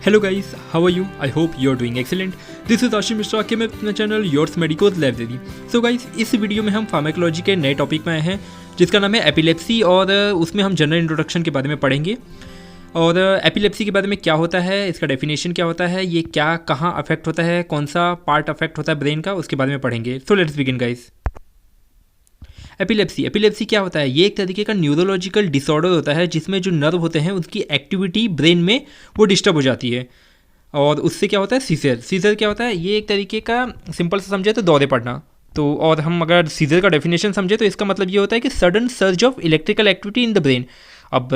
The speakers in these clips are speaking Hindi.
Hello guys, how are you? I hope you are doing excellent. This is Ashim Mishra के मैं अपना channel yours medicos library. So guys, इस वीडियो में हम फार्माकोलॉजी के नए टॉपिक में आए हैं जिसका नाम है एपिलेप्सी, और उसमें हम जनरल इंट्रोडक्शन के बारे में पढ़ेंगे और एपिलेप्सी के बारे में क्या होता है, इसका डेफिनेशन क्या होता है, ये क्या कहाँ अफेक्ट होता है, कौन सा पार्ट अफेक्ट होता है ब्रेन का, उसके बारे में पढ़ेंगे। So let's begin guys. Epilepsy क्या होता है? ये एक तरीके का न्यूरोलॉजिकल डिसऑर्डर होता है जिसमें जो नर्व होते हैं उसकी एक्टिविटी ब्रेन में वो डिस्टर्ब हो जाती है, और उससे क्या होता है सीजर क्या होता है? ये एक तरीके का सिंपल से समझे तो दौरे पड़ना। तो और हम अगर सीजर का डेफिनेशन समझे तो इसका मतलब ये होता है कि sudden surge of electrical activity in the brain. अब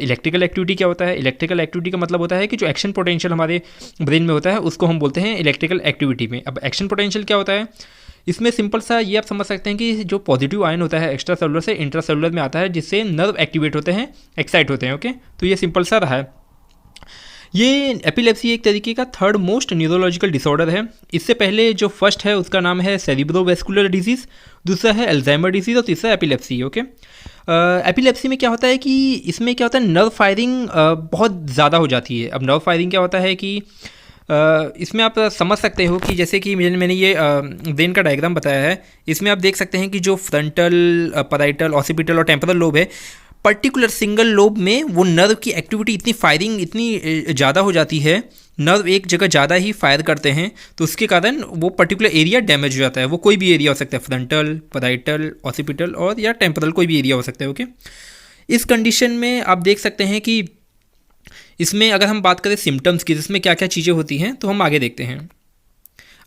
इलेक्ट्रिकल एक्टिविटी क्या होता है? इलेक्ट्रिकल एक्टिविटी का मतलब होता है कि जो एक्शन पोटेंशियल हमारे ब्रेन में होता है उसको हम बोलते हैं इलेक्ट्रिकल एक्टिविटी में। अब एक्शन पोटेंशियल क्या होता है? इसमें सिंपल सा ये आप समझ सकते हैं कि जो पॉजिटिव आयन होता है एक्स्ट्रा सेलुलर से इंट्रा सेलुलर में आता है जिससे नर्व एक्टिवेट होते हैं, एक्साइट होते हैं। ओके, तो ये सिंपल सा रहा है। ये एपिलेप्सी एक तरीके का थर्ड मोस्ट न्यूरोलॉजिकल डिसऑर्डर है। इससे पहले जो फर्स्ट है उसका नाम है सेरिब्रोवैस्कुलर डिजीज़, दूसरा है अल्जाइमर डिजीज़ और तीसरा एपिलेप्सी। ओके, एपिलेप्सी में क्या होता है कि इसमें क्या होता है, नर्व फायरिंग बहुत ज़्यादा हो जाती है। अब नर्व फायरिंग क्या होता है कि इसमें आप समझ सकते हो कि जैसे कि मैंने ये ब्रेन का डायग्राम बताया है, इसमें आप देख सकते हैं कि जो फ्रंटल, पैराइटल, ऑसिपिटल और टेम्पोरल लोब है, पर्टिकुलर सिंगल लोब में वो नर्व की एक्टिविटी इतनी फायरिंग इतनी ज़्यादा हो जाती है, नर्व एक जगह ज़्यादा ही फायर करते हैं, तो उसके कारण वो पर्टिकुलर एरिया डैमेज हो जाता है। वो कोई भी एरिया हो सकता है, फ्रंटल, पैराइटल, ऑसिपिटल और या टेम्पोरल, कोई भी एरिया हो सकता है। ओके, इस कंडीशन में आप देख सकते हैं कि इसमें अगर हम बात करें सिम्टम्स की, जिसमें क्या क्या चीज़ें होती हैं, तो हम आगे देखते हैं।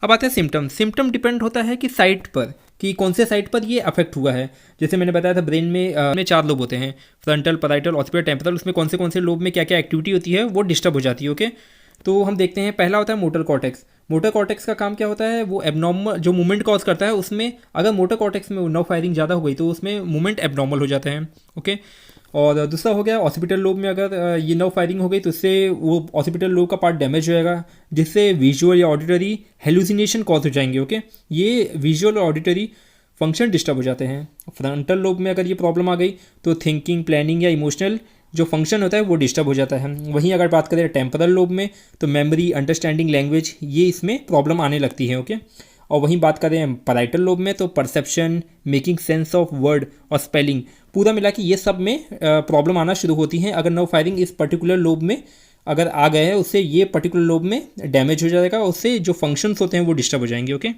अब आते हैं सिम्टम डिपेंड होता है कि साइट पर, कि कौन से साइट पर ये अफेक्ट हुआ है। जैसे मैंने बताया था ब्रेन में 4 लोब होते हैं, फ्रंटल, पैराइटल, ऑसिपिटल, टेम्पोरल। उसमें कौन से लोब में क्या क्या एक्टिविटी होती है वो डिस्टर्ब हो जाती है। ओके, तो हम देखते हैं। पहला होता है मोटर कॉर्टेक्स। मोटर कॉर्टेक्स का काम क्या होता है? वो एबनॉर्मल जो मूवमेंट कॉज करता है, उसमें अगर मोटर कॉर्टेक्स में नर्व फायरिंग ज़्यादा हो गई तो उसमें मूवमेंट एबनॉर्मल हो जाते हैं। ओके, और दूसरा हो गया ऑसिपिटल लोब में अगर ये नर्व फायरिंग हो गई तो इससे वो ऑसिपिटल लोब का पार्ट डैमेज हो जाएगा, जिससे विजुअल या ऑडिटरी हेलुसिनेशन कॉज हो जाएंगे। ओके, ये विजुअल और ऑडिटरी फंक्शन डिस्टर्ब हो जाते हैं। फ्रंटल लोब में अगर ये प्रॉब्लम आ गई तो थिंकिंग, प्लानिंग या इमोशनल जो फंक्शन होता है वो डिस्टर्ब हो जाता है। वहीं अगर बात करें टेम्पोरल लोब में तो मेमोरी, अंडरस्टैंडिंग, लैंग्वेज, ये इसमें प्रॉब्लम आने लगती है। ओके, और वहीं बात करें पैराइटल लोब में तो perception, making sense of word और स्पेलिंग, पूरा मिला कि ये सब में प्रॉब्लम आना शुरू होती है। अगर नर्व फायरिंग इस पर्टिकुलर लोब में अगर आ गए हैं, उससे ये पर्टिकुलर लोब में डैमेज हो जाएगा, उससे जो फंक्शंस होते हैं वो डिस्टर्ब हो जाएंगे। ओके,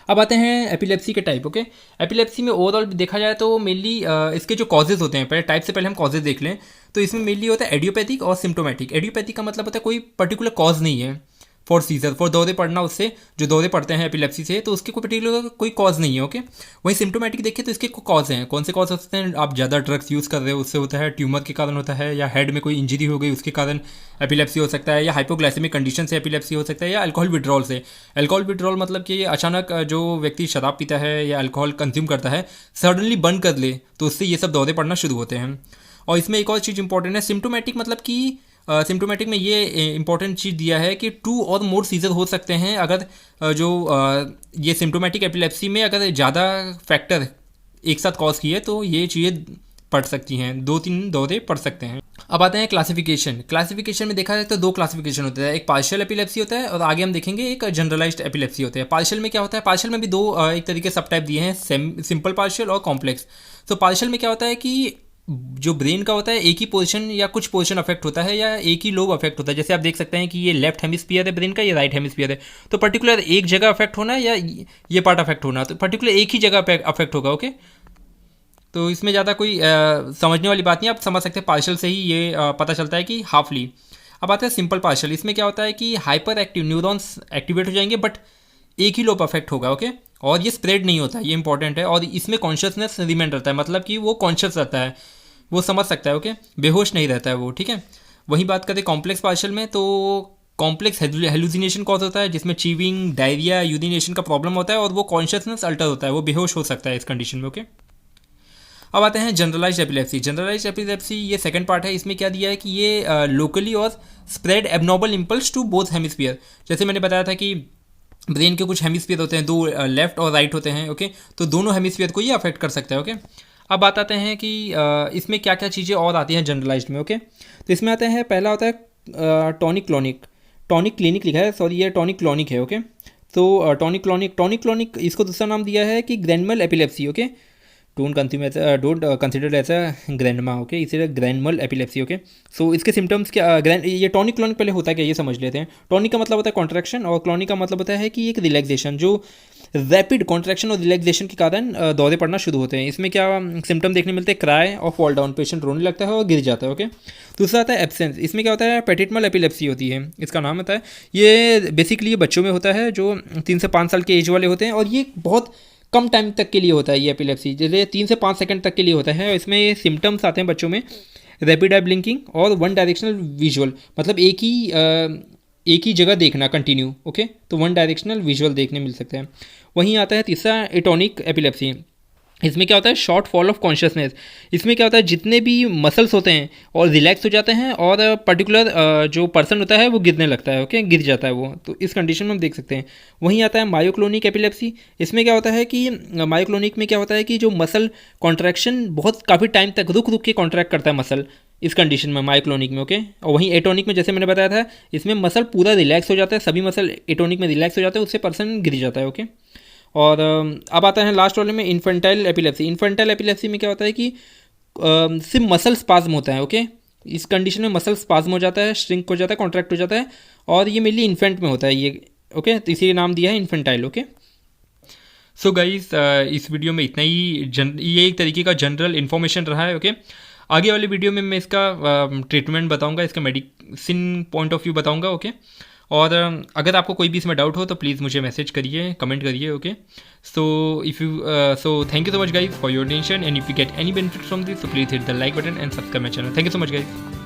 अब आते हैं एपिलेप्सी के टाइप। ओके, एपिलेप्सी में ओवरऑल देखा जाए तो मेनली इसके जो कॉजेज होते हैं, पहले टाइप से पहले हम कॉजेज देख लें तो इसमें मेनली होता है एडियोपैथिक और सिम्टोमेटिक। एडियोपैथिक का मतलब होता है कोई पर्टिकुलर कॉज नहीं है फॉर सीजर, फॉर दौरे पड़ना, उससे जो दौरे पड़ते हैं एपिलेप्सी से, तो उसके कोई पर्टिकुलर कोई कॉज नहीं है। ओके, वहीं सिम्टोमेटिक देखें तो इसके कॉज हैं। कौन से कॉज होते हैं? आप ज़्यादा ड्रग्स यूज़ कर रहे हो उससे होता है, ट्यूमर के कारण होता है, या हेड में कोई इंजरी हो गई उसके कारण एपिलेप्सी हो सकता है, या हाइपोग्लाइसेमिक कंडीशन से एपिलेप्सी हो सकता है, या अल्कोहल विड्रॉल से। अल्कोहल विड्रॉल मतलब कि अचानक जो व्यक्ति शराब पीता है या अल्कोहल कंज्यूम करता है, सडनली बंद कर ले तो उससे ये सब दौरे पड़ना शुरू होते हैं। और इसमें एक और चीज़ इंपॉर्टेंट है, सिम्टोमेटिक मतलब कि सिम्टोमेटिक में ये इंपॉर्टेंट चीज़ दिया है कि 2 और मोर सीजर हो सकते हैं अगर ये सिम्टोमेटिक एपिलेप्सी में अगर ज़्यादा फैक्टर एक साथ कॉज किए तो ये चीज़ें पड़ सकती हैं, 2-3 दौरे पड़ सकते हैं। अब आते हैं क्लासिफिकेशन में देखा जाए तो 2 क्लासिफिकेशन होता है, एक पार्शियल एपिलेप्सी होता है और आगे हम देखेंगे एक जनरलाइज्ड एपिलेप्सी होता है। पार्शियल में क्या होता है? पार्शियल में भी 2 एक तरीके सब टाइप दिए हैं, सिंपल पार्शियल और कॉम्प्लेक्स। तो पार्शियल में क्या होता है कि जो ब्रेन का होता है एक ही पोर्शन या कुछ पोर्शन अफेक्ट होता है, या एक ही लोब अफेक्ट होता है। जैसे आप देख सकते हैं कि ये लेफ्ट हेमिस्फीयर है ब्रेन का, ये राइट हेमिस्फीयर है, तो पर्टिकुलर एक जगह अफेक्ट होना या ये पार्ट अफेक्ट होना, तो पर्टिकुलर एक ही जगह अफेक्ट होगा। ओके, तो इसमें ज़्यादा कोई समझने वाली बात नहीं, आप समझ सकते हैं पार्शियल से ही ये पता चलता है कि हाफली। अब आता है सिंपल पार्शियल। इसमें क्या होता है कि हाइपर एक्टिव न्यूरॉन्स एक्टिवेट हो जाएंगे बट एक ही लोब अफेक्ट होगा। ओके, और ये स्प्रेड नहीं होता है, ये इंपॉर्टेंट है, और इसमें कॉन्शियसनेस रिमेन रहता है, मतलब कि वो कॉन्शियस रहता है, वो समझ सकता है। ओके, बेहोश नहीं रहता है वो। ठीक है, वही बात करें कॉम्प्लेक्स पार्शियल में तो कॉम्प्लेक्स हेलुसिनेशन कॉज होता है जिसमें चीविंग, डायरिया, यूरिनेशन का प्रॉब्लम होता है और वो कॉन्शियसनेस अल्टर होता है, वो बेहोश हो सकता है इस कंडीशन में। ओके, अब आते हैं जनरलाइज्ड एपिलेप्सी। जनरलाइज्ड एपिलेप्सी ये सेकंड पार्ट है। इसमें क्या दिया है कि ये लोकली और spread abnormal impulse to both hemisphere. जैसे मैंने बताया था कि ब्रेन के कुछ हेमिस्फीयर होते हैं, 2 लेफ्ट और राइट होते हैं। ओके, तो दोनों हेमिस्फीयर को ये अफेक्ट कर सकता है। ओके, अब बात आते हैं कि इसमें क्या क्या चीज़ें और आती हैं जनरलाइज्ड में। ओके, तो इसमें आते हैं, पहला होता है टॉनिक क्लॉनिक, टॉनिक क्लिनिक लिखा है, सॉरी ये टॉनिक क्लॉनिक है। ओके, तो टॉनिक क्लॉनिक इसको दूसरा नाम दिया है कि grand mal epilepsy. Okay, don't consider as a grandma. Okay, इसे ग्रैंडमल एपिलेप्सी। ओके, सो इसके सिम्टम्स क्या, ये टॉनिक क्लॉनिक पहले होता है क्या ये समझ लेते हैं। टॉनिक का मतलब होता है कॉन्ट्रैक्शन और क्लॉनिक का मतलब होता है कि एक रिलैक्सेशन, जो रैपिड कॉन्ट्रैक्शन और रिलैक्सेशन के कारण दौरे पड़ना शुरू होते हैं। इसमें क्या सिम्टम देखने मिलते हैं, क्राई और फॉल डाउन, पेशेंट रोने लगता है और गिर जाता है। ओके, दूसरा आता है एब्सेंस। इसमें क्या होता है, पेटिटमल एपिलेप्सी होती है, इसका नाम होता है। ये बेसिकली ये बच्चों में होता है जो 3 से 5 साल के एज वाले होते हैं, और ये बहुत कम टाइम तक के लिए होता है। ये एपिलेप्सी जैसे 3 से 5 सेकंड तक के लिए होता है, और इसमें ये सिम्टम्स आते हैं बच्चों में रैपिड आई ब्लिंकिंग और वन डायरेक्शनल विजुअल, मतलब एक ही जगह देखना कंटिन्यू। ओके, तो वन डायरेक्शनल विजुअल देखने मिल सकते हैं। वहीं आता है तीसरा एटोनिक एपिलेप्सी। इसमें क्या होता है, शॉर्ट फॉल ऑफ कॉन्शियसनेस। इसमें क्या होता है, जितने भी मसल्स होते हैं और रिलैक्स हो जाते हैं, और पर्टिकुलर जो पर्सन होता है वो गिरने लगता है। ओके, गिर जाता है वो, तो इस कंडीशन में हम देख सकते हैं। वहीं आता है मायोक्लोनिक एपिलेप्सी। इसमें क्या होता है कि मायोक्लोनिक में क्या होता है कि जो मसल कॉन्ट्रैक्शन बहुत काफ़ी टाइम तक रुक रुक के कॉन्ट्रैक्ट करता है मसल, इस कंडीशन में मायोक्लोनिक में। ओके, और वहीं एटोनिक में जैसे मैंने बताया था, इसमें मसल पूरा रिलैक्स हो जाता है, सभी मसल एटोनिक में रिलैक्स हो जाते हैं, उससे पर्सन गिर जाता है। ओके, और अब आता है लास्ट वाले में इन्फेंटाइल एपिलेप्सी। इन्फेंटाइल एपिलेप्सी में क्या होता है कि सिर्फ मसल स्पाज्म होता है। ओके, इस कंडीशन में मसल स्पाज्म हो जाता है, श्रिंक हो जाता है, कॉन्ट्रैक्ट हो जाता है, और ये मेनली इन्फेंट में होता है ये। ओके, तो इसीलिए नाम दिया है इन्फेंटाइल। ओके, सो गाइस इस वीडियो में इतना ही, ये एक तरीके का जनरल इन्फॉर्मेशन रहा है। ओके, आगे वाली वीडियो में मैं इसका ट्रीटमेंट बताऊंगा, इसका मेडिसिन पॉइंट ऑफ व्यू बताऊंगा। ओके, और अगर आपको कोई भी इसमें डाउट हो तो प्लीज़ मुझे मैसेज करिए, कमेंट करिए। Okay, so thank you so much guys for your attention, and if you get any benefit from this, so please hit the like button and subscribe my channel. Thank you so much guys.